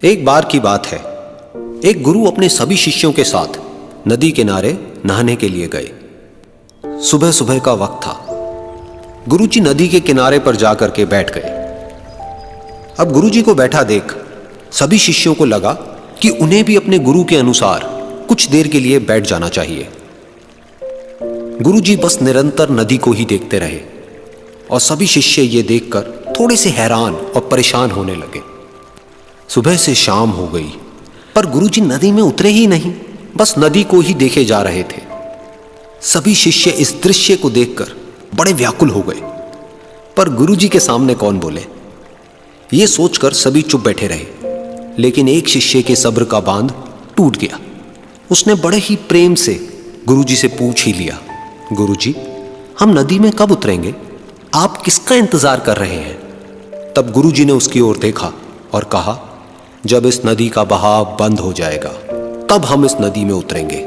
एक बार की बात है, एक गुरु अपने सभी शिष्यों के साथ नदी किनारे नहाने के लिए गए। सुबह सुबह का वक्त था। गुरुजी नदी के किनारे पर जाकर के बैठ गए। अब गुरुजी को बैठा देख सभी शिष्यों को लगा कि उन्हें भी अपने गुरु के अनुसार कुछ देर के लिए बैठ जाना चाहिए। गुरुजी बस निरंतर नदी को ही देखते रहे और सभी शिष्य ये देखकर थोड़े से हैरान और परेशान होने लगे। सुबह से शाम हो गई पर गुरुजी नदी में उतरे ही नहीं, बस नदी को ही देखे जा रहे थे। सभी शिष्य इस दृश्य को देखकर बड़े व्याकुल हो गए, पर गुरुजी के सामने कौन बोले, ये सोचकर सभी चुप बैठे रहे। लेकिन एक शिष्य के सब्र का बांध टूट गया। उसने बड़े ही प्रेम से गुरुजी से पूछ ही लिया, गुरुजी, हम नदी में कब उतरेंगे? आप किसका इंतजार कर रहे हैं? तब गुरुजी ने उसकी ओर देखा और कहा, जब इस नदी का बहाव बंद हो जाएगा तब हम इस नदी में उतरेंगे।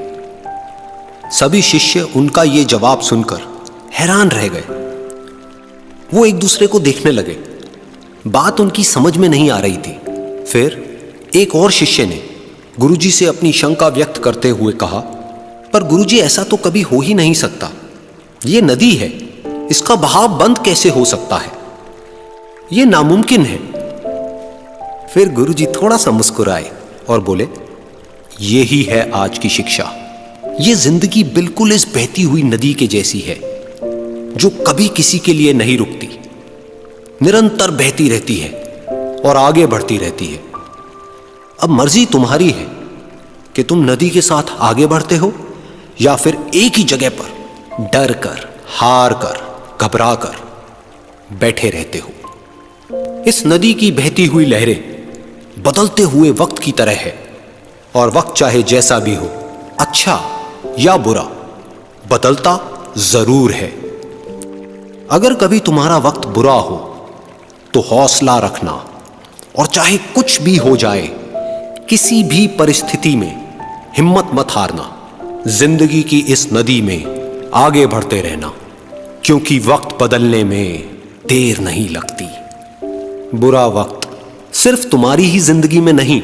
सभी शिष्य उनका ये जवाब सुनकर हैरान रह गए। वो एक दूसरे को देखने लगे। बात उनकी समझ में नहीं आ रही थी। फिर एक और शिष्य ने गुरुजी से अपनी शंका व्यक्त करते हुए कहा, पर गुरुजी, ऐसा तो कभी हो ही नहीं सकता। ये नदी है, इसका बहाव बंद कैसे हो सकता है? ये नामुमकिन है। फिर गुरुजी थोड़ा सा मुस्कुराए और बोले, यही है आज की शिक्षा। ये जिंदगी बिल्कुल इस बहती हुई नदी के जैसी है, जो कभी किसी के लिए नहीं रुकती, निरंतर बहती रहती है और आगे बढ़ती रहती है। अब मर्जी तुम्हारी है कि तुम नदी के साथ आगे बढ़ते हो या फिर एक ही जगह पर डर कर, हार कर, घबरा कर बैठे रहते हो। इस नदी की बहती हुई लहरें बदलते हुए वक्त की तरह है, और वक्त चाहे जैसा भी हो, अच्छा या बुरा, बदलता जरूर है। अगर कभी तुम्हारा वक्त बुरा हो तो हौसला रखना, और चाहे कुछ भी हो जाए, किसी भी परिस्थिति में हिम्मत मत हारना। जिंदगी की इस नदी में आगे बढ़ते रहना, क्योंकि वक्त बदलने में देर नहीं लगती। बुरा वक्त सिर्फ तुम्हारी ही जिंदगी में नहीं,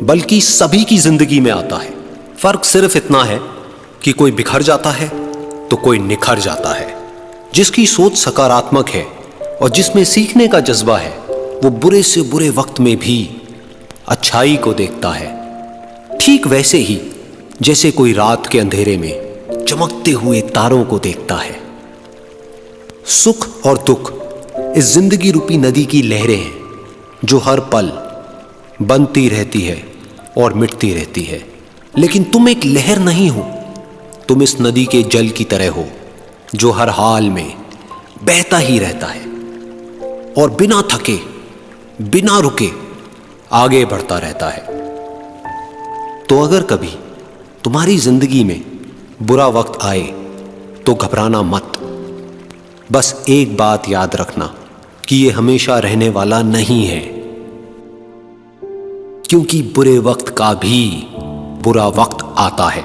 बल्कि सभी की जिंदगी में आता है। फर्क सिर्फ इतना है कि कोई बिखर जाता है तो कोई निखर जाता है। जिसकी सोच सकारात्मक है और जिसमें सीखने का जज्बा है, वो बुरे से बुरे वक्त में भी अच्छाई को देखता है। ठीक वैसे ही जैसे कोई रात के अंधेरे में चमकते हुए तारों को देखता है। सुख और दुख इस जिंदगी रूपी नदी की लहरें हैं, जो हर पल बनती रहती है और मिटती रहती है। लेकिन तुम एक लहर नहीं हो, तुम इस नदी के जल की तरह हो, जो हर हाल में बहता ही रहता है और बिना थके, बिना रुके आगे बढ़ता रहता है। तो अगर कभी तुम्हारी जिंदगी में बुरा वक्त आए तो घबराना मत। बस एक बात याद रखना कि ये हमेशा रहने वाला नहीं है, क्योंकि बुरे वक्त का भी बुरा वक्त आता है।